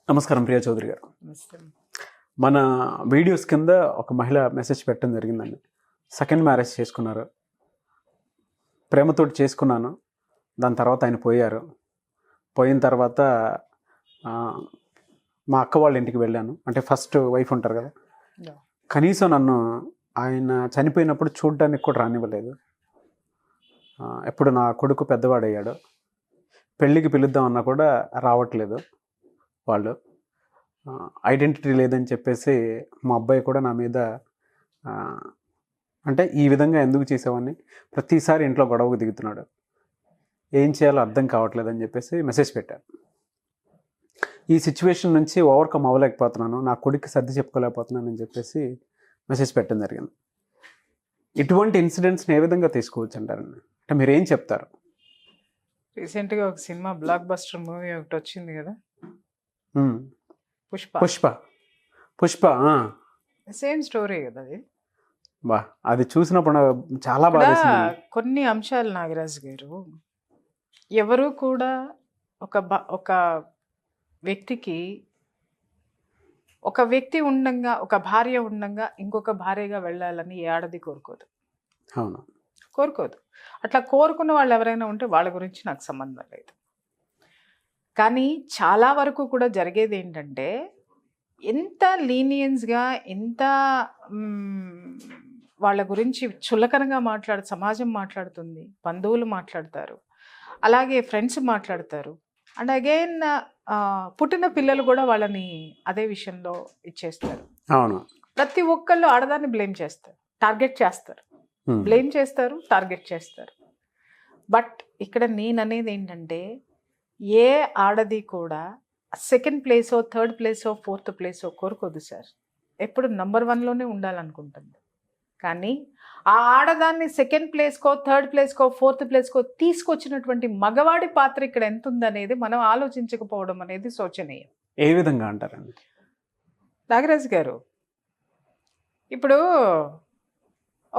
నమస్కారం ప్రియా చౌదరి గారు. మన వీడియోస్ కింద ఒక మహిళ మెసేజ్ పెట్టడం జరిగిందండి. సెకండ్ మ్యారేజ్ చేసుకున్నారు, ప్రేమతోటి చేసుకున్నాను, దాని తర్వాత ఆయన పోయారు. పోయిన తర్వాత మా అక్క వాళ్ళ ఇంటికి వెళ్ళాను. అంటే ఫస్ట్ వైఫ్ ఉంటారు కదా, కనీసం నన్ను ఆయన చనిపోయినప్పుడు చూడడానికి కూడా రానివ్వలేదు. ఎప్పుడు నా కొడుకు పెద్దవాడయ్యాడు, పెళ్ళికి పిలుద్దామన్నా కూడా రావట్లేదు వాళ్ళు. ఐడెంటిటీ లేదని చెప్పేసి మా అబ్బాయి కూడా నా మీద అంటే ఈ విధంగా ఎందుకు చేసావని ప్రతిసారి ఇంట్లో గొడవకు దిగుతున్నాడు. ఏం చేయాలో అర్థం కావట్లేదని చెప్పేసి మెసేజ్ పెట్టాను. ఈ సిచ్యువేషన్ నుంచి ఓవర్కమ్ అవ్వలేకపోతున్నాను, నా కొడుక్కి సర్ది చెప్పుకోలేకపోతున్నాను అని చెప్పేసి మెసేజ్ పెట్టడం జరిగింది. ఇటువంటి ఇన్సిడెంట్స్ని ఏ విధంగా తీసుకోవచ్చు అంటారండి? అంటే మీరు ఏం చెప్తారు? రీసెంట్గా ఒక సినిమా బ్లాక్ బస్టర్ మూవీ ఒకటి వచ్చింది కదా, పుష్ప. పుష్ప పుష్ప సేమ్ స్టోరీ కదా అది. బా, అది చూసినప్పుడు చాలా బాగా కొన్ని అంశాలు నాగరాజు గారు, ఎవరు కూడా ఒక వ్యక్తికి ఒక వ్యక్తి ఉండంగా, ఒక భార్య ఉండంగా ఇంకొక భార్యగా వెళ్ళాలని ఏ ఆడది కోరుకోదు. అవును, కోరుకోదు. అట్లా కోరుకున్న వాళ్ళు ఎవరైనా ఉంటే వాళ్ళ గురించి నాకు సంబంధం లేదు. కానీ చాలా వరకు కూడా జరిగేది ఏంటంటే, ఎంత లీనియన్స్గా, ఎంత వాళ్ళ గురించి చులకనగా సమాజం మాట్లాడుతుంది, బంధువులు మాట్లాడతారు, అలాగే ఫ్రెండ్స్ మాట్లాడతారు. అండ్ అగైన్ పుట్టిన పిల్లలు కూడా వాళ్ళని అదే విషయంలో ఇచ్చేస్తారు. అవును, ప్రతి ఒక్కళ్ళు ఆడదాన్ని బ్లేమ్ చేస్తారు, టార్గెట్ చేస్తారు, బ్లేమ్ చేస్తారు, టార్గెట్ చేస్తారు. బట్ ఇక్కడ నేను అనేది ఏంటంటే, ఏ ఆడది కూడా సెకండ్ ప్లేసో, థర్డ్ ప్లేసో, ఫోర్త్ ప్లేసో కోరుకోదు సార్. ఎప్పుడు నంబర్ 1లోనే ఉండాలనుకుంటుంది. కానీ ఆ ఆడదాన్ని సెకండ్ ప్లేస్కో, థర్డ్ ప్లేస్కో, ఫోర్త్ ప్లేస్కో తీసుకొచ్చినటువంటి మగవాడి పాత్ర ఇక్కడ ఎంత ఉందనేది మనం ఆలోచించకపోవడం అనేది శోచనీయం. ఏ విధంగా అంటారండి నాగరాజు గారు? ఇప్పుడు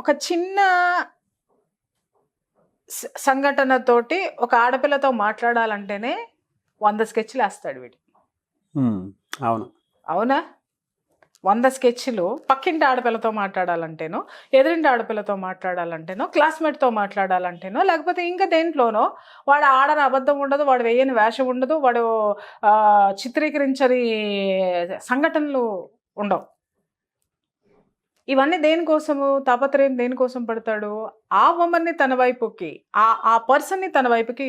ఒక చిన్న సంఘటనతోటి ఒక ఆడపిల్లతో మాట్లాడాలంటేనే 100 స్కెచ్లు వేస్తాడు వీడు. అవును, అవునా? 100 స్కెచ్లు పక్కింటి ఆడపిల్లతో మాట్లాడాలంటేనో, ఎదురింటి ఆడపిల్లతో మాట్లాడాలంటేనో, క్లాస్మేట్తో మాట్లాడాలంటేనో, లేకపోతే ఇంకా దేంట్లోనో వాడు ఆడని అబద్ధం ఉండదు, వాడు వేయని వేషం ఉండదు, వాడు చిత్రీకరించని సంఘటనలు ఉండవు. ఇవన్నీ దేనికోసము తాపత్రయం, దేనికోసం పడతాడు? ఆ ఉమెన్ని తన వైపుకి, ఆ పర్సన్ని తన వైపుకి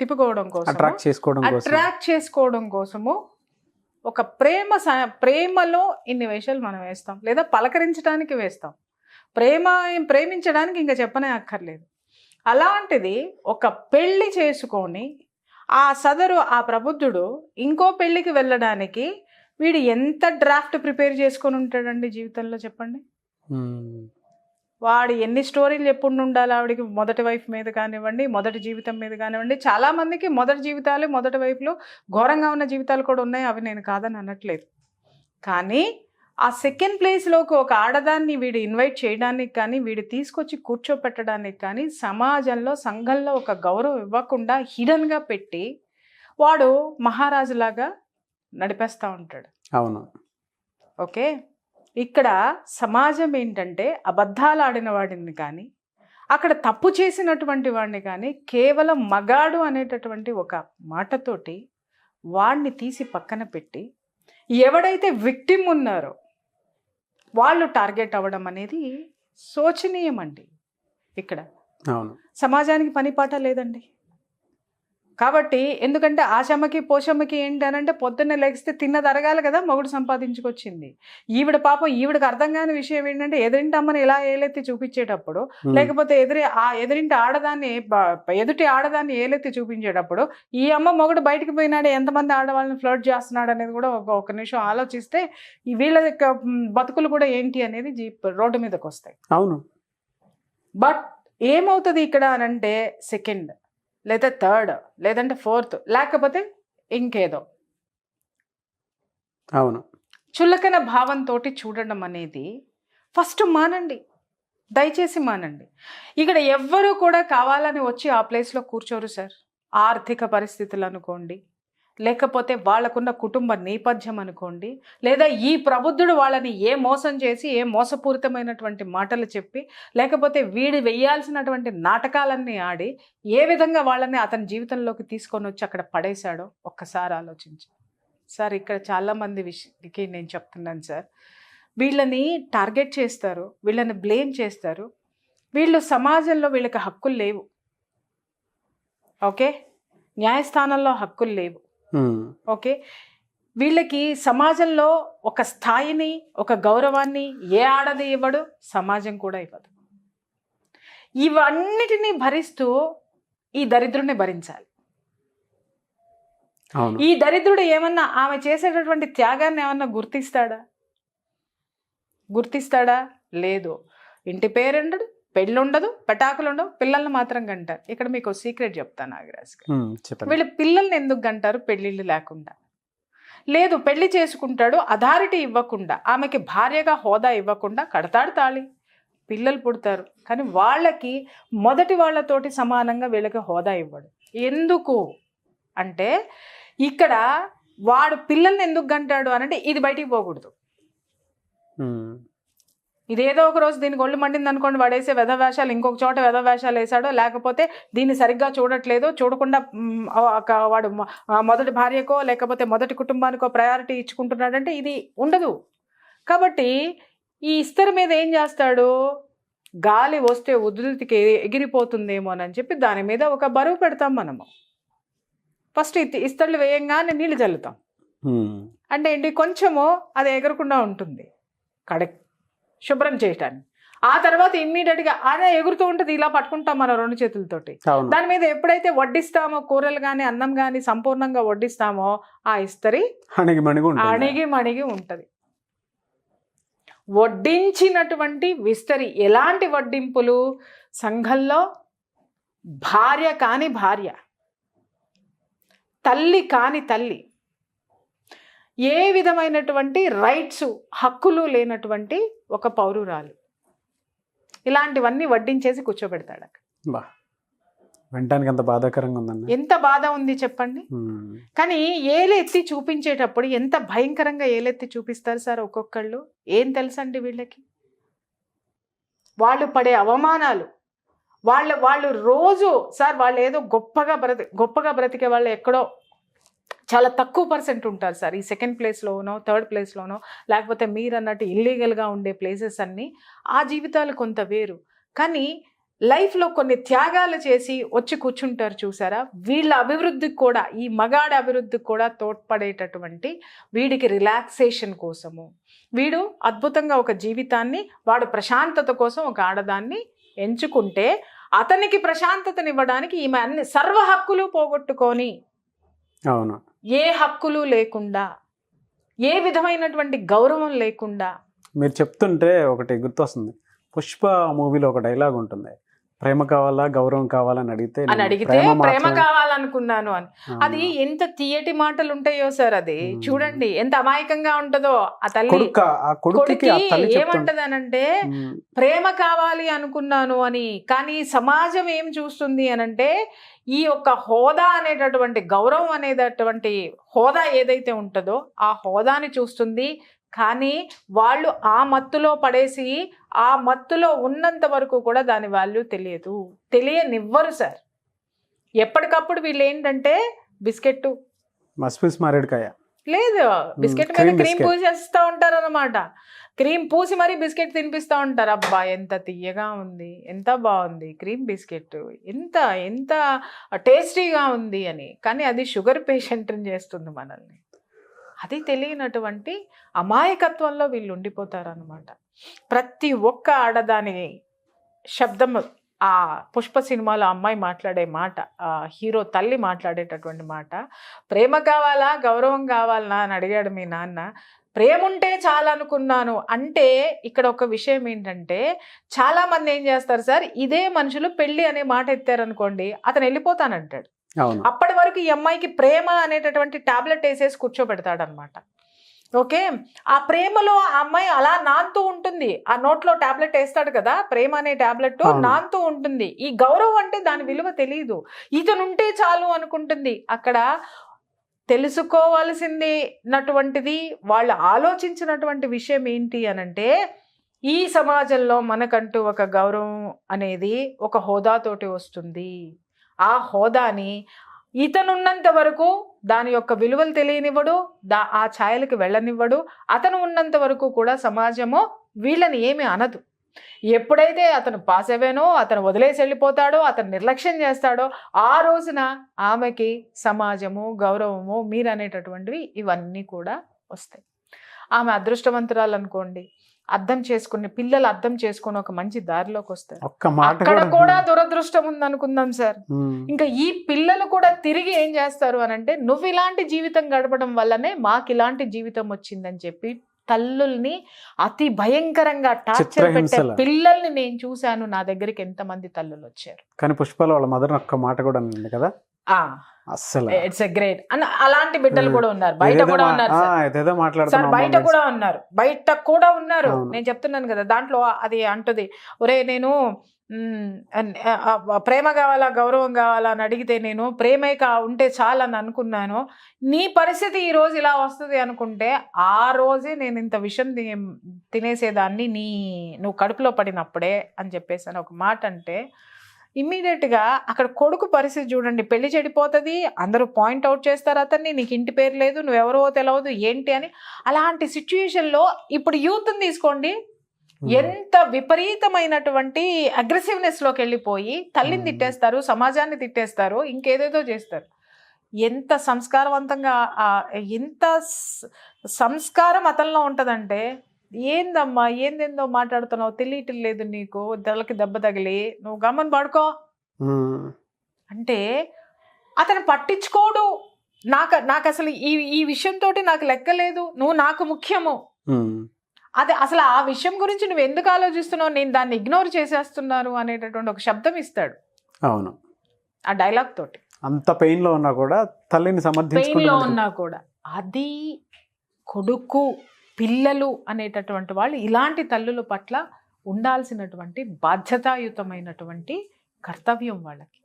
తిప్పుకోవడం కోసం, అట్రాక్ట్ చేసుకోవడం కోసము. ఒక ప్రేమలో ఇన్ని వేషాలు మనం వేస్తాం, లేదా పలకరించడానికి వేస్తాం. ప్రేమించడానికి ఇంకా చెప్పనే అక్కర్లేదు. అలాంటిది ఒక పెళ్లి చేసుకొని ఆ ప్రబుద్ధుడు ఇంకో పెళ్లికి వెళ్ళడానికి వీడు ఎంత డ్రాఫ్ట్ ప్రిపేర్ చేసుకొని ఉంటాడండి జీవితంలో, చెప్పండి. వాడు ఎన్ని స్టోరీలు ఎప్పుడు ఉండాలి ఆవిడికి, మొదటి వైఫ్ మీద కానివ్వండి, మొదటి జీవితం మీద కానివ్వండి. చాలామందికి మొదటి జీవితాలు, మొదటి వైఫ్లో ఘోరంగా ఉన్న జీవితాలు కూడా ఉన్నాయి, అవి నేను కాదని అనట్లేదు. కానీ ఆ సెకండ్ ప్లేస్లోకి ఒక ఆడదాన్ని వీడు ఇన్వైట్ చేయడానికి కానీ, వీడు తీసుకొచ్చి కూర్చోపెట్టడానికి కానీ, సమాజంలో, సంఘంలో ఒక గౌరవం ఇవ్వకుండా హిడన్గా పెట్టి వాడు మహారాజులాగా నడిపేస్తూ ఉంటాడు. అవును, ఓకే. ఇక్కడ సమాజం ఏంటంటే, అబద్ధాలు ఆడిన వాడిని కానీ, అక్కడ తప్పు చేసినటువంటి వాడిని కానీ, కేవలం మగాడు అనేటటువంటి ఒక మాటతోటి వాడిని తీసి పక్కన పెట్టి, ఎవడైతే విక్టిమ్ ఉన్నారో వాళ్ళు టార్గెట్ అవ్వడం అనేది శోచనీయం అండి. ఇక్కడ సమాజానికి పని పాట లేదండి. కాబట్టి ఎందుకంటే ఆశమ్మకి పోషమ్మకి ఏంటి అని అంటే, పొద్దున్నే లెగిస్తే తిన్నది అరగాలి కదా, మొగుడు సంపాదించుకొచ్చింది. ఈవిడ పాపం, ఈవిడకి అర్థం కాని విషయం ఏంటంటే, ఎదురింటి అమ్మని ఇలా ఏలెత్తి చూపించేటప్పుడు, లేకపోతే ఎదురింటి ఆడదాన్ని, ఎదుటి ఆడదాన్ని ఏలెత్తి చూపించేటప్పుడు, ఈ అమ్మ మొగుడు బయటకు పోయినాడు, ఎంతమంది ఆడవాళ్ళని ఫ్లర్ట్ చేస్తున్నాడు అనేది కూడా ఒక నిమిషం ఆలోచిస్తే వీళ్ళ బతుకులు కూడా ఏంటి అనేది రోడ్డు మీదకి వస్తాయి. అవును. బట్ ఏమవుతుంది ఇక్కడ అని అంటే, సెకండ్ లేదా థర్డ్ లేదంటే ఫోర్త్, లేకపోతే ఇంకేదో అవును చులకన భావంతో చూడడం అనేది ఫస్ట్ మానండి, దయచేసి మానండి. ఇక్కడ ఎవ్వరూ కూడా కావాలని వచ్చి ఆ ప్లేస్లో కూర్చోరు సార్. ఆర్థిక పరిస్థితులు అనుకోండి, లేకపోతే వాళ్ళకున్న కుటుంబ నేపథ్యం అనుకోండి, లేదా ఈ ప్రబుద్ధుడు వాళ్ళని ఏ మోసం చేసి ఏ మోసపూరితమైనటువంటి మాటలు చెప్పి, లేకపోతే వీడు వేయాల్సినటువంటి నాటకాలన్నీ ఆడి ఏ విధంగా వాళ్ళని అతని జీవితంలోకి తీసుకొని వచ్చి అక్కడ పడేశాడో ఒక్కసారి ఆలోచించి. సార్ ఇక్కడ చాలామంది విషయానికి నేను చెప్తున్నాను సార్, వీళ్ళని టార్గెట్ చేస్తారు, వీళ్ళని బ్లేమ్ చేస్తారు. వీళ్ళు సమాజంలో వీళ్ళకి హక్కులు లేవు. ఓకే, న్యాయస్థానంలో హక్కులు లేవు. ఓకే, వీళ్ళకి సమాజంలో ఒక స్థాయిని, ఒక గౌరవాన్ని ఏ ఆడది ఇవ్వడు, సమాజం కూడా ఇవ్వదు. ఇవన్నిటినీ భరిస్తూ ఈ దరిద్రుడిని భరించాలి. ఈ దరిద్రుడు ఏమన్నా ఆమె చేసేటటువంటి త్యాగాన్ని ఏమన్నా గుర్తిస్తాడా? లేదు. ఇంటి పేరుండదు, పెళ్ళి ఉండదు, పెటాకులు ఉండవు, పిల్లల్ని మాత్రం గంటారు. ఇక్కడ మీకు సీక్రెట్ చెప్తాను నాగరాజ్ గారు. వీళ్ళు పిల్లల్ని ఎందుకు గంటారు? పెళ్ళిళ్ళు లేకుండా. లేదు, పెళ్లి చేసుకుంటాడు, అథారిటీ ఇవ్వకుండా, ఆమెకి భార్యగా హోదా ఇవ్వకుండా కడతాడు తాళి, పిల్లలు పుడతారు. కానీ వాళ్ళకి మొదటి వాళ్ళతోటి సమానంగా వీళ్ళకి హోదా ఇవ్వడు. ఎందుకు అంటే ఇక్కడ వాడు పిల్లల్ని ఎందుకు గంటాడు అనంటే ఇది బయటికి పోకూడదు. ఇదేదో ఒక రోజు దీనికి ఒళ్ళు మండింది అనుకోండి, వాడేసే వెధవేషాలు ఇంకొక చోట వెధవేషాలు వేసాడో, లేకపోతే దీన్ని సరిగ్గా చూడట్లేదో, చూడకుండా వాడు మొదటి భార్యకో లేకపోతే మొదటి కుటుంబానికో ప్రయారిటీ ఇచ్చుకుంటున్నాడంటే ఇది ఉండదు. కాబట్టి ఈ ఇస్తరి మీద ఏం చేస్తాడు, గాలి వస్తే ఉధృతికి ఎగిరిపోతుందేమోనని చెప్పి దాని మీద ఒక బరువు పెడతాం మనము. ఫస్ట్ ఇస్తళ్ళు వేయంగానే నీళ్ళు చల్లుతాం. అంటే ఏంటి, కొంచెము అది ఎగరకుండా ఉంటుంది శుభ్రం చేయటానికి. ఆ తర్వాత ఇమ్మీడియట్గా అదే ఎగురుతూ ఉంటుంది, ఇలా పట్టుకుంటాం మనం 2 చేతులతోటి. దాని మీద ఎప్పుడైతే వడ్డిస్తామో, కూరలు కానీ అన్నం కానీ సంపూర్ణంగా వడ్డిస్తామో ఆ ఇస్తరి అణిగి మణిగి ఉంటుంది. వడ్డించినటువంటి విస్తరి ఎలాంటి వడ్డింపులు? సంఘంలో భార్య కాని భార్య, తల్లి కాని తల్లి, ఏ విధమైనటువంటి రైట్స్ హక్కులు లేనటువంటి ఒక పౌరురాలు, ఇలాంటివన్నీ వడ్డించేసి కూర్చోబెడతాడు. వినటానికి ఎంత బాధాకరంగా ఉందండి. ఎంత బాధ ఉంది చెప్పండి. కానీ ఏలెత్తి చూపించేటప్పుడు ఎంత భయంకరంగా ఏలెత్తి చూపిస్తారు సార్ ఒక్కొక్కళ్ళు. ఏం తెలుసండి వీళ్ళకి, వాళ్ళు పడే అవమానాలు, వాళ్ళు రోజు సార్ వాళ్ళు ఏదో గొప్పగా బ్రతికే వాళ్ళు ఎక్కడో చాలా తక్కువ పర్సెంట్ ఉంటారు సార్. ఈ 2nd ప్లేస్లోనో 3rd ప్లేస్లోనో, లేకపోతే మీరు అన్నట్టు ఇల్లీగల్గా ఉండే ప్లేసెస్ అన్నీ, ఆ జీవితాలు కొంత వేరు. కానీ లైఫ్లో కొన్ని త్యాగాలు చేసి వచ్చి కూర్చుంటారు చూసారా, వీళ్ళ అభివృద్ధికి కూడా, ఈ మగాడి అభివృద్ధికి కూడా తోడ్పడేటటువంటి, వీడికి రిలాక్సేషన్ కోసము, వీడు అద్భుతంగా ఒక జీవితాన్ని, వాడు ప్రశాంతత కోసం ఒక ఆడదాన్ని ఎంచుకుంటే, అతనికి ప్రశాంతతనివ్వడానికి ఈమె అన్ని సర్వ హక్కులు పోగొట్టుకొని, అవును, ఏ హక్కులు లేకుండా, ఏ విధమైనటువంటి గౌరవం లేకుండా. మీరు చెప్తుంటే ఒకటి గుర్తొస్తుంది, పుష్ప మూవీలో ఒక డైలాగ్ ఉంటుంది, ప్రేమ కావాలా గౌరవం కావాలని అడిగితే ప్రేమ కావాలనుకున్నాను అని. అది ఎంత తీయటి మాటలు ఉంటాయో సార్. అది చూడండి ఎంత అమాయకంగా ఉంటుందో. ఆ తల్లి కొడుకుకి ఏమంటది అనంటే ప్రేమ కావాలి అనుకున్నాను అని. కానీ సమాజం ఏం చూస్తుంది అనంటే ఈ యొక్క హోదా అనేటటువంటి, గౌరవం అనేటటువంటి హోదా ఏదైతే ఉంటుందో ఆ హోదాని చూస్తుంది. కానీ వాళ్ళు ఆ మత్తులో పడేసి, ఆ మత్తులో ఉన్నంత వరకు కూడా దాని వాల్యూ తెలియనివ్వరు సార్. ఎప్పటికప్పుడు వీళ్ళు ఏంటంటే బిస్కెట్ మారేడుకాయ లేదు, బిస్కెట్ మీద క్రీమ్ పూసేస్తూ ఉంటారు అనమాట. క్రీమ్ పూసి మరీ బిస్కెట్ తినిపిస్తూ ఉంటారు. అబ్బా ఎంత తీయగా ఉంది, ఎంత బాగుంది క్రీమ్ బిస్కెట్, ఎంత ఎంత టేస్టీగా ఉంది అని. కానీ అది షుగర్ పేషెంట్ని చేస్తుంది మనల్ని. అది తెలియనటువంటి అమాయకత్వంలో వీళ్ళు ఉండిపోతారనమాట. ప్రతి ఒక్క ఆడదాని శబ్దం, ఆ పుష్ప సినిమాలో అమ్మాయి మాట్లాడే మాట, ఆ హీరో తల్లి మాట్లాడేటటువంటి మాట, ప్రేమ కావాలా గౌరవం కావాలా అని అడిగాడు మీ నాన్న. ప్రేమ ఉంటే చాలనుకున్నాను అంటే ఇక్కడ ఒక విషయం ఏంటంటే, చాలామంది ఏం చేస్తారు సార్, ఇదే మనుషులు పెళ్ళి అనే మాట ఎత్తారనుకోండి, అతను వెళ్ళిపోతానంటాడు. అప్పటి వరకు ఈ అమ్మాయికి ప్రేమ అనేటటువంటి టాబ్లెట్ వేసేసి కూర్చోబెడతాడు అనమాట. ఓకే, ఆ ప్రేమలో ఆ అమ్మాయి అలా నానుతూ ఉంటుంది. ఆ నోట్లో టాబ్లెట్ వేస్తాడు కదా, ప్రేమ అనే టాబ్లెట్ నానుతూ ఉంటుంది. ఈ గౌరవం అంటే దాని విలువ తెలియదు. ఇతనుంటే చాలు అనుకుంటుంది. అక్కడ తెలుసుకోవాల్సిందినటువంటిది వాళ్ళు ఆలోచించినటువంటి విషయం ఏంటి అనంటే, ఈ సమాజంలో మనకంటూ ఒక గౌరవం అనేది ఒక హోదాతోటి వస్తుంది. ఆ హోదాని ఇతనున్నంత వరకు దాని యొక్క విలువలు తెలియనివ్వడు, ఆ ఛాయలకి వెళ్ళనివ్వడు. అతను ఉన్నంత వరకు కూడా సమాజము వీళ్ళని ఏమీ అనదు. ఎప్పుడైతే అతను పాస్ అయ్యానో, అతను వదిలేసి వెళ్ళిపోతాడో, అతను నిర్లక్ష్యం చేస్తాడో, ఆ రోజున ఆమెకి సమాజము, గౌరవము, మీరనేటటువంటివి ఇవన్నీ కూడా వస్తాయి. ఆమె అదృష్టవంతురాలు అనుకోండి, అర్థం చేసుకుని పిల్లలు అర్థం చేసుకుని ఒక మంచి దారిలోకి వస్తారు. అక్కడ కూడా దురదృష్టం ఉంది అనుకుందాం సార్. ఇంకా ఈ పిల్లలు కూడా తిరిగి ఏం చేస్తారు అనంటే, నువ్వు ఇలాంటి జీవితం గడపడం వల్లనే మాకు ఇలాంటి జీవితం వచ్చిందని చెప్పి తల్లుల్ని అతి భయంకరంగా టార్చర్ పెట్టే పిల్లల్ని నేను చూశాను. నా దగ్గరికి ఎంతమంది తల్లులు వచ్చారు. కానీ పుష్పల వాళ్ళ మదర్ ఒక్క మాట కూడా ఉంది కదా, అసలు ఇట్స్ ఎ గ్రేట్ అన్న. అలాంటి బిడ్డలు కూడా ఉన్నారు, బయట కూడా ఉన్నారు సార్, బయట కూడా ఉన్నారు, బయట కూడా ఉన్నారు. నేను చెప్తున్నాను కదా, దాంట్లో అది అంటుంది, ఒరే నేను ప్రేమ కావాలా, గౌరవం కావాలా అని అడిగితే నేను ప్రేమే ఉంటే చాలని అనుకున్నాను. నీ పరిస్థితి ఈ రోజు ఇలా వస్తుంది అనుకుంటే ఆ రోజే నేను ఇంత విషయం తినేసేదాన్ని నువ్వు కడుపులో పడినప్పుడే అని చెప్పేసి అని ఒక మాట అంటే, ఇమ్మీడియట్గా అక్కడ కొడుకు పరిస్థితి చూడండి, పెళ్లి చెడిపోతుంది, అందరూ పాయింట్ అవుట్ చేస్తారు అతన్ని, నీకు ఇంటి పేరు లేదు, నువ్వెవరో తెలియదు ఏంటి అని. అలాంటి సిచ్యుయేషన్లో ఇప్పుడు యూత్ని తీసుకోండి, ఎంత విపరీతమైనటువంటి అగ్రెసివ్నెస్లోకి వెళ్ళిపోయి తల్లిని తిట్టేస్తారు, సమాజాన్ని తిట్టేస్తారు, ఇంకేదేదో చేస్తారు. ఎంత సంస్కారవంతంగా, ఎంత సంస్కారం అతనిలో ఉంటుందంటే, ఏందమ్మా ఏందేందో మాట్లాడుతున్నావు, తెలియటం లేదు నీకు, తలకి దెబ్బ తగిలి నువ్వు గమ్మని పడుకో అంటే అతను పట్టించుకోడు. నాకు అసలు ఈ విషయంతో నాకు లెక్కలేదు, నువ్వు నాకు ముఖ్యము, అదే అసలు ఆ విషయం గురించి నువ్వు ఎందుకు ఆలోచిస్తున్నావు, నేను దాన్ని ఇగ్నోర్ చేసేస్తున్నాను అనేటటువంటి ఒక శబ్దం ఇస్తాడు. అవును, ఆ డైలాగ్ తోటి. అంత పెయిన్ లో ఉన్నా కూడా తల్లిని పెయిన్ లో ఉన్నా కూడా అది కొడుకు పిల్లలు అనేటటువంటి వాళ్ళు ఇలాంటి తల్లుల పట్ల ఉండాల్సినటువంటి బాధ్యతాయుతమైనటువంటి కర్తవ్యం వాళ్ళకి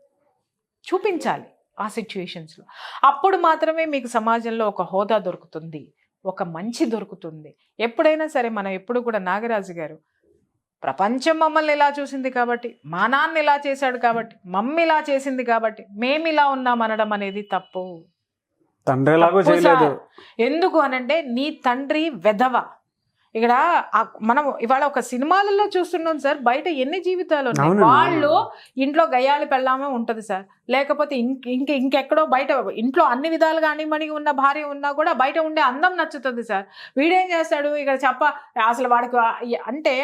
చూపించాలి ఆ సిచ్యుయేషన్స్లో. అప్పుడు మాత్రమే మీకు సమాజంలో ఒక హోదా దొరుకుతుంది, ఒక మంచి దొరుకుతుంది. ఎప్పుడైనా సరే మనం ఎప్పుడు కూడా నాగరాజు గారు, ప్రపంచం మమ్మల్ని ఇలా చూసింది కాబట్టి, మా నాన్న ఇలా చేశాడు కాబట్టి, మమ్మీ ఇలా చేసింది కాబట్టి మేము ఇలా ఉన్నాం అనడం అనేది తప్పు. ఎందుకు అనంటే నీ తండ్రి వెధవ. ఇక్కడ మనం ఇవాళ ఒక సినిమాలలో చూస్తున్నాం సార్, బయట ఎన్ని జీవితాలు ఉన్నాయి. వాళ్ళు ఇంట్లో గయ్యాలి పెళ్ళామే ఉంటుంది సార్, లేకపోతే ఇంకెక్కడో బయట ఇంట్లో అన్ని విధాలుగా అణిమణిగి ఉన్న భార్య ఉన్నా కూడా బయట ఉండే అందం నచ్చుతుంది సార్. వీడేం చేస్తాడు ఇక్కడ అసలు వాడికి అంటే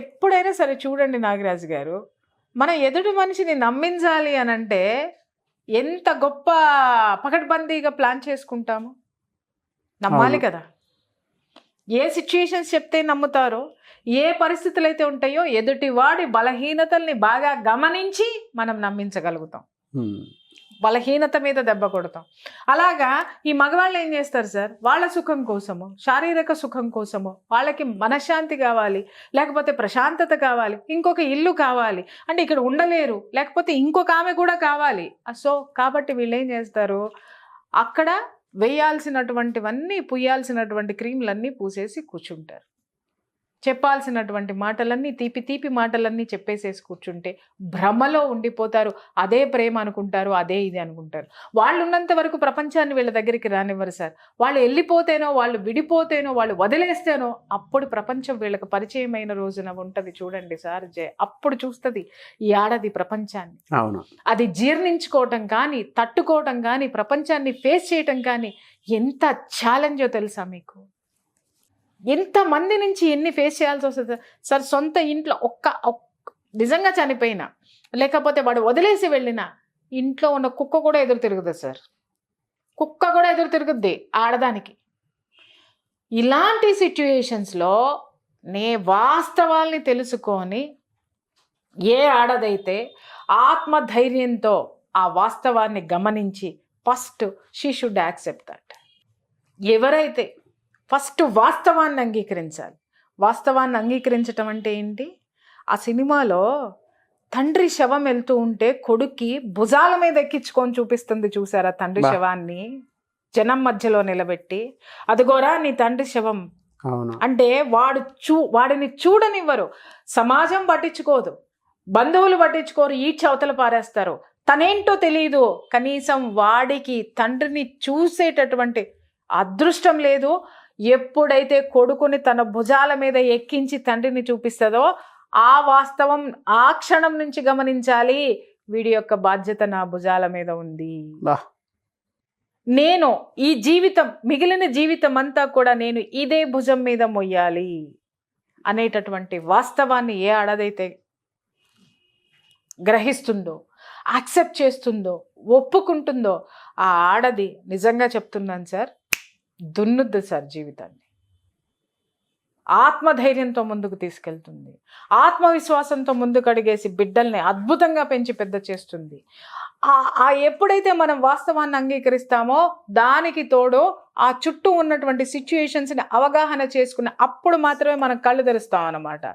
ఎప్పుడైనా సరే చూడండి నాగరాజు గారు, మన ఎదుటి మనిషిని నమ్మించాలి అనంటే ఎంత గొప్ప పకడ్బందీగా ప్లాన్ చేసుకుంటాము. నమ్మాలి కదా, ఏ సిచ్యుయేషన్స్ చెప్తే నమ్ముతారో, ఏ పరిస్థితులు అయితే ఉంటాయో ఎదుటి వాడి బలహీనతల్ని బాగా గమనించి మనం నమ్మించగలుగుతాం, బలహీనత మీద దెబ్బ కొడతాం. అలాగా ఈ మగవాళ్ళు ఏం చేస్తారు సార్, వాళ్ళ సుఖం కోసము, శారీరక సుఖం కోసము, వాళ్ళకి మనశ్శాంతి కావాలి, లేకపోతే ప్రశాంతత కావాలి, ఇంకొక ఇల్లు కావాలి అంటే ఇక్కడ ఉండలేరు, లేకపోతే ఇంకొక ఆమె కూడా కావాలి. సో కాబట్టి వీళ్ళు ఏం చేస్తారు, అక్కడ వేయాల్సినటువంటివన్నీ పుయ్యాల్సినటువంటి క్రీములన్నీ పూసేసి కూర్చుంటారు. చెప్పాల్సినటువంటి మాటలన్నీ తీపి మాటలన్నీ చెప్పేసేసి కూర్చుంటే భ్రమలో ఉండిపోతారు. అదే ప్రేమ అనుకుంటారు, అదే ఇది అనుకుంటారు. వాళ్ళు ఉన్నంత వరకు ప్రపంచాన్ని వీళ్ళ దగ్గరికి రానివ్వరు సార్. వాళ్ళు వెళ్ళిపోతేనో, వాళ్ళు విడిపోతేనో, వాళ్ళు వదిలేస్తేనో అప్పుడు ప్రపంచం వీళ్ళకి పరిచయమైన రోజున ఉంటుంది చూడండి సార్, అప్పుడు చూస్తుంది ఈ ఆడది ప్రపంచాన్ని. అది జీర్ణించుకోవటం కానీ, తట్టుకోవటం కానీ, ప్రపంచాన్ని ఫేస్ చేయటం కానీ ఎంత ఛాలెంజో తెలుసా మీకు? ఎంతమంది నుంచి ఎన్ని ఫేస్ చేయాల్సి వస్తుంది సార్. సొంత ఇంట్లో నిజంగా చనిపోయినా, లేకపోతే వాడు వదిలేసి వెళ్ళినా ఇంట్లో ఉన్న కుక్క కూడా ఎదురు తిరుగుతుంది సార్. కుక్క కూడా ఎదురు తిరుగుద్ది ఆడదానికి. ఇలాంటి సిచ్యుయేషన్స్లో వాస్తవాల్ని తెలుసుకొని ఏ ఆడదైతే ఆత్మధైర్యంతో ఆ వాస్తవాన్ని గమనించి first she should accept that. ఎవరైతే ఫస్ట్ వాస్తవాన్ని అంగీకరించాలి. వాస్తవాన్ని అంగీకరించటం అంటే ఏంటి? ఆ సినిమాలో తండ్రి శవం వెళ్తూ ఉంటే కొడుక్కి భుజాల మీద ఎక్కించుకొని చూపిస్తుంది చూసారా తండ్రి శవాన్ని. జనం మధ్యలో నిలబెట్టి అదిగోరా నీ తండ్రి శవం అవును. అంటే వాడిని చూడనివ్వరు. సమాజం పట్టించుకోదు, బంధువులు పట్టించుకోరు, ఈడ్చి అవతల పారేస్తారు. తనేంటో తెలియదు, కనీసం వాడికి తండ్రిని చూసేటటువంటి అదృష్టం లేదు. ఎప్పుడైతే కొడుకుని తన భుజాల మీద ఎక్కించి తండ్రిని చూపిస్తుందో ఆ వాస్తవం ఆ క్షణం నుంచి గమనించాలి. వీడి యొక్క బాధ్యత నా భుజాల మీద ఉంది. నేను ఈ జీవితం, మిగిలిన జీవితం అంతా కూడా నేను ఇదే భుజం మీద మొయ్యాలి అనేటటువంటి వాస్తవాన్ని ఏ ఆడదైతే గ్రహిస్తుందో, యాక్సెప్ట్ చేస్తుందో, ఒప్పుకుంటుందో ఆ ఆడది నిజంగా చెప్తున్నాను సార్, దున్నుద్ది సార్ జీవితాన్ని. ఆత్మధైర్యంతో ముందుకు తీసుకెళ్తుంది, ఆత్మవిశ్వాసంతో ముందుకు అడిగేసి బిడ్డల్ని అద్భుతంగా పెంచి పెద్ద చేస్తుంది. ఎప్పుడైతే మనం వాస్తవాన్ని అంగీకరిస్తామో దానికి తోడు ఆ చుట్టూ ఉన్నటువంటి సిచ్యుయేషన్స్ని అవగాహన చేసుకున్న అప్పుడు మాత్రమే మనం కళ్ళు తెరుస్తాం అన్నమాట.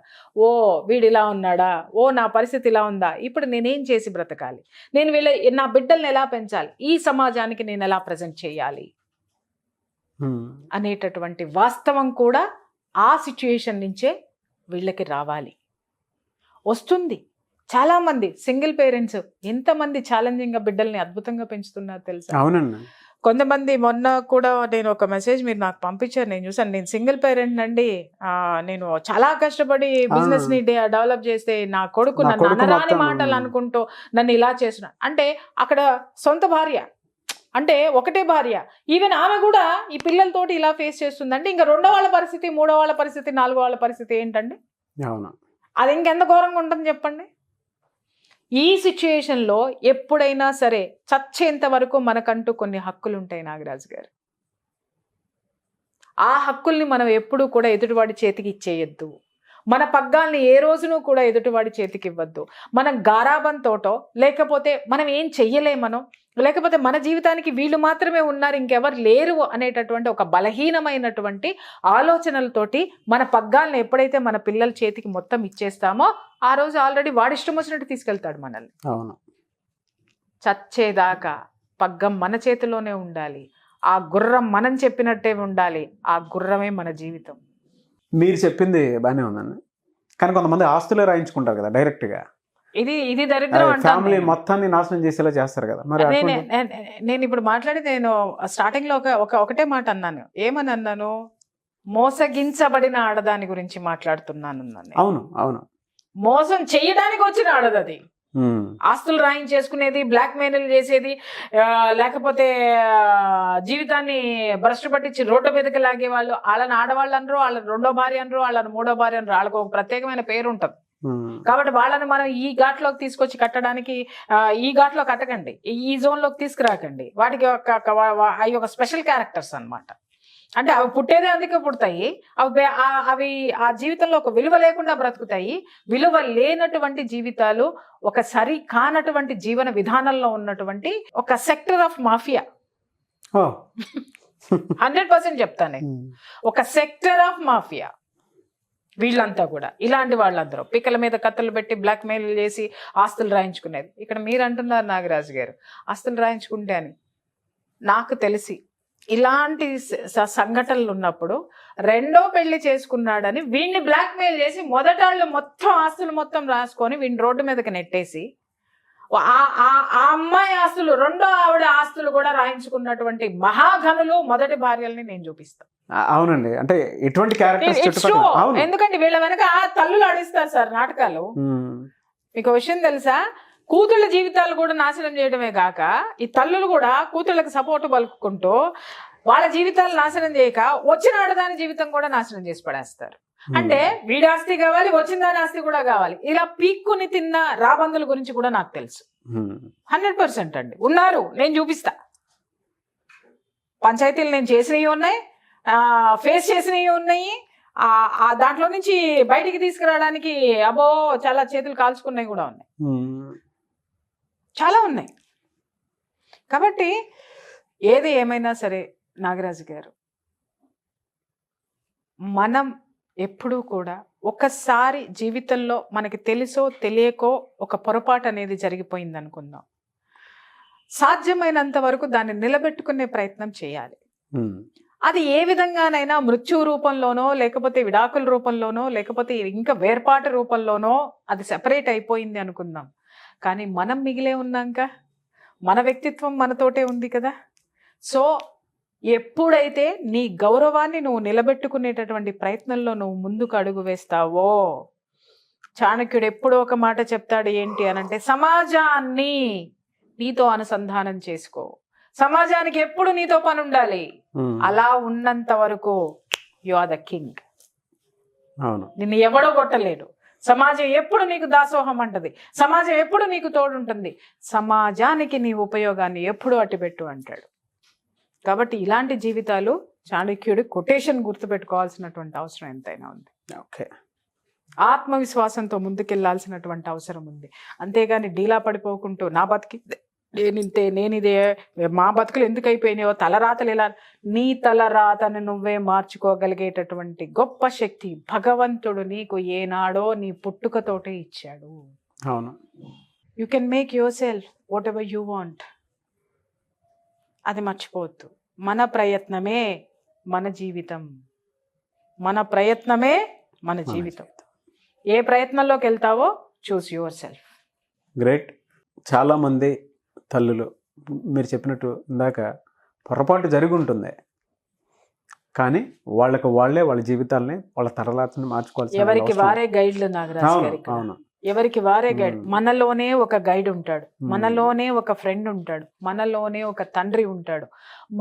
ఓ వీడు ఇలా ఉన్నాడా, ఓ నా పరిస్థితి ఇలా ఉందా, ఇప్పుడు నేనేం చేసి బ్రతకాలి, నేను నా బిడ్డల్ని ఎలా పెంచాలి, ఈ సమాజానికి నేను ఎలా ప్రజెంట్ చేయాలి అనేటటువంటి వాస్తవం కూడా ఆ సిచ్యుయేషన్ నుంచే వీళ్ళకి రావాలి. వస్తుంది. చాలామంది సింగిల్ పేరెంట్స్ ఎంతమంది ఛాలెంజింగ్గా బిడ్డల్ని అద్భుతంగా పెంచుతున్నారు తెలుసా? అవునండి. కొంతమంది మొన్న కూడా నేను ఒక మెసేజ్ మీరు నాకు పంపించారు, నేను చూసాను. నేను సింగిల్ పేరెంట్ అండి, నేను చాలా కష్టపడి బిజినెస్ ని డెవలప్ చేస్తే నా కొడుకు నన్ను అనరాని మాటలు అనుకుంటూ నన్ను ఇలా చేస్తున్నాడు. అంటే అక్కడ సొంత భార్య అంటే ఒకటే భార్య, ఈవెన్ ఆమె కూడా ఈ పిల్లలతోటి ఇలా ఫేస్ చేస్తుందంటే ఇంకా రెండో వాళ్ళ పరిస్థితి, మూడో వాళ్ళ పరిస్థితి, నాలుగో వాళ్ళ పరిస్థితి ఏంటండి? అది ఇంకెంత ఘోరంగా ఉంటుంది చెప్పండి. ఈ సిచ్యుయేషన్లో ఎప్పుడైనా సరే చచ్చేంత వరకు మనకంటూ కొన్ని హక్కులు ఉంటాయి నాగరాజు గారు. ఆ హక్కుల్ని మనం ఎప్పుడూ కూడా ఎదుటివాడి చేతికి ఇచ్చేయద్దు. మన పగ్గాల్ని ఏ రోజునూ కూడా ఎదుటివాడి చేతికి ఇవ్వద్దు. మనం గారాబంతోటో లేకపోతే మనం ఏం చెయ్యలేమనో లేకపోతే మన జీవితానికి వీళ్ళు మాత్రమే ఉన్నారు ఇంకెవరు లేరు అనేటటువంటి ఒక బలహీనమైనటువంటి ఆలోచనలతోటి మన పగ్గాలను ఎప్పుడైతే మన పిల్లల చేతికి మొత్తం ఇచ్చేస్తామో ఆ రోజు ఆల్రెడీ వాడి ఇష్టం వచ్చినట్టు తీసుకెళ్తాడు మనల్ని. అవును. చచ్చేదాకా పగ్గం మన చేతిలోనే ఉండాలి, ఆ గుర్రం మనం చెప్పినట్టే ఉండాలి, ఆ గుర్రమే మన జీవితం. మీరు చెప్పింది బాగానే ఉందండి, కానీ కొంతమంది ఆస్తులే రాయించుకుంటారు కదా డైరెక్ట్గా. ఇది దరిద్రం, ఫ్యామిలీ మొత్తాన్ని నాశనం చేసేలా చేస్తారు కదా. మరి నేను ఇప్పుడు నేను స్టార్టింగ్ లో ఒకటే మాట అన్నాను. ఏమని అన్నాను? మోసగించబడిన ఆడదాని గురించి మాట్లాడుతున్నాను. అవును అవును. మోసం చేయడానికి వచ్చిన ఆడదది. ఆస్తులు రాయించేసుకునేది, బ్లాక్ మెయిల్ చేసేది, లేకపోతే జీవితాన్ని భ్రష్టు పట్టించి రోడ్డు మీదకి లాగే వాళ్ళు, వాళ్ళని ఆడవాళ్ళు అనరు, వాళ్ళని రెండో భార్య అనరు, వాళ్ళని మూడో భార్య అనరు, వాళ్ళకు ఒక ప్రత్యేకమైన పేరు ఉంటుంది. కాబట్టి వాళ్ళని మనం ఈ ఘాట్లోకి తీసుకొచ్చి కట్టడానికి, ఈ ఘాట్లో కట్టకండి, ఈ జోన్లోకి తీసుకురాకండి. వాటికి అవి ఒక స్పెషల్ క్యారెక్టర్స్ అన్నమాట. అంటే అవి పుట్టేదే అందుకే పుడతాయి, అవి ఆ జీవితంలో ఒక విలువ లేకుండా బ్రతుకుతాయి. విలువ లేనటువంటి జీవితాలు, ఒక సరి కానటువంటి జీవన విధానంలో ఉన్నటువంటి ఒక సెక్టర్ ఆఫ్ మాఫియా. 100% చెప్తాను, ఒక సెక్టర్ ఆఫ్ మాఫియా. వీళ్ళంతా కూడా ఇలాంటి వాళ్ళందరూ పిక్కల మీద కత్తులు పెట్టి బ్లాక్ మెయిల్ చేసి ఆస్తులు రాయించుకునేది. ఇక్కడ మీరు అంటున్నారు నాగరాజు గారు ఆస్తులు రాయించుకుంటే అని. నాకు తెలిసి ఇలాంటి సంఘటనలు ఉన్నప్పుడు రెండో పెళ్లి చేసుకున్నాడని వీడిని బ్లాక్ మెయిల్ చేసి మొదటాళ్ళు మొత్తం ఆస్తులు మొత్తం రాసుకొని వీడిని రోడ్డు మీదకి నెట్టేసి ఆ అమ్మాయి ఆస్తులు, రెండో ఆవిడ ఆస్తులు కూడా రాయించుకున్నటువంటి మహాఘనులు మొదటి భార్యల్ని నేను చూపిస్తాను. అవునండి, అంటే ఎటువంటి క్యారెక్టర్స్. ఎందుకంటే వీళ్ళ వెనక తల్లులు ఆడిస్తారు సార్ నాటకాలు. మీకు విషయం తెలుసా? కూతుళ్ళ జీవితాలు కూడా నాశనం చేయడమే కాక ఈ తల్లులు కూడా కూతుళ్ళకి సపోర్ట్ పలుకుంటూ వాళ్ళ జీవితాలు నాశనం చేయక వచ్చిన ఆడదాని జీవితం కూడా నాశనం చేసి పడేస్తారు. అంటే వీడి ఆస్తి కావాలి, వచ్చిన దాని ఆస్తి కూడా కావాలి. ఇలా పీక్కుని తిన్న రాబందుల గురించి కూడా నాకు తెలుసు. 100% అండి ఉన్నారు, నేను చూపిస్తా. పంచాయతీలు నేను చేసినవి ఉన్నాయి, ఫేస్ చేసినవి ఉన్నాయి, దాంట్లో నుంచి బయటికి తీసుకురావడానికి అబ్బో చాలా చేతులు కాల్చుకున్నవి కూడా ఉన్నాయి, చాలా ఉన్నాయి. కాబట్టి ఏది ఏమైనా సరే నాగరాజు గారు, మనం ఎప్పుడూ కూడా ఒకసారి జీవితంలో మనకి తెలుసో తెలియకో ఒక పొరపాటు అనేది జరిగిపోయింది అనుకుందాం. సాధ్యమైనంత వరకు దాన్ని నిలబెట్టుకునే ప్రయత్నం చేయాలి. ఉమ్, అది ఏ విధంగానైనా మృత్యు రూపంలోనో, లేకపోతే విడాకుల రూపంలోనో, లేకపోతే ఇంకా వేర్పాటు రూపంలోనో అది సెపరేట్ అయిపోయింది అనుకుందాం. కానీ మనం మిగిలే ఉన్నాక మన వ్యక్తిత్వం మనతోటే ఉంది కదా. సో ఎప్పుడైతే నీ గౌరవాన్ని నువ్వు నిలబెట్టుకునేటటువంటి ప్రయత్నంలో నువ్వు ముందుకు అడుగు వేస్తావో, చాణక్యుడు ఎప్పుడో ఒక మాట చెప్తాడు, ఏంటి అనంటే, సమాజాన్ని నీతో అనుసంధానం చేసుకో. సమాజానికి ఎప్పుడు నీతో పని ఉండాలి. ఉమ్, అలా ఉన్నంత వరకు యు ఆర్ ద కింగ్. అవును. నిన్ను ఎవడో కొట్టలేడు. సమాజం ఎప్పుడు నీకు దాసోహం అంటది. సమాజం ఎప్పుడు నీకు తోడుంటుంది. సమాజానికి నీ ఉపయోగాన్ని ఎప్పుడు అట్టిపెట్టు అంటాడు. కాబట్టి ఇలాంటి జీవితాలు చాణక్యుడి కొటేషన్ గుర్తుపెట్టుకోవాల్సినటువంటి అవసరం ఎంతైనా ఉంది. ఓకే. ఆత్మవిశ్వాసంతో ముందుకెళ్లాల్సినటువంటి అవసరం ఉంది. అంతేగాని డీలా పడిపోకుంటూ నా బతికి నేనింతే, నేనిదే, మా బతుకులు ఎందుకు అయిపోయినాయో, తలరాతలు ఎలా, నీ తలరాతను నువ్వే మార్చుకోగలిగేటటువంటి గొప్ప శక్తి భగవంతుడు నీకు ఏనాడో నీ పుట్టుకతోటే ఇచ్చాడు. అవును. You can make your self what ever you want. అది మర్చిపోవద్దు. మన ప్రయత్నమే మన జీవితం. మన ప్రయత్నమే మన జీవితం. ఏ ప్రయత్నంలోకి వెళ్తావో చూస్ యువర్ సెల్ఫ్. గ్రేట్. చాలామంది తల్లులు మీరు చెప్పినట్టు ఇందాక పొరపాటు జరిగి ఉంటుంది, కానీ వాళ్ళకి వాళ్ళే వాళ్ళ జీవితాలని వాళ్ళ తరలాతని మార్చుకోవాల్సి. ఎవరికి వారే గైడ్లు నాగరాజు గారు. అవును. ఎవరికి వారే గైడ్. మనలోనే ఒక గైడ్ ఉంటాడు, మనలోనే ఒక ఫ్రెండ్ ఉంటాడు, మనలోనే ఒక తండ్రి ఉంటాడు,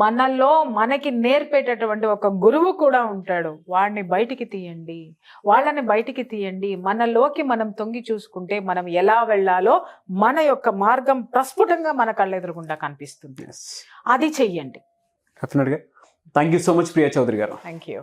మనలో మనకి నేర్పేటటువంటి ఒక గురువు కూడా ఉంటాడు. వాడిని బయటికి తీయండి, వాళ్ళని బయటికి తీయండి. మనలోకి మనం తొంగి చూసుకుంటే మనం ఎలా వెళ్ళాలో మన యొక్క మార్గం ప్రస్ఫుటంగా మన కళ్ళెదురుగుండా కనిపిస్తుంది. అది చెయ్యండి. డెఫినెట్గా. Thank you so much Priya Chaudhary గారు. Thank you.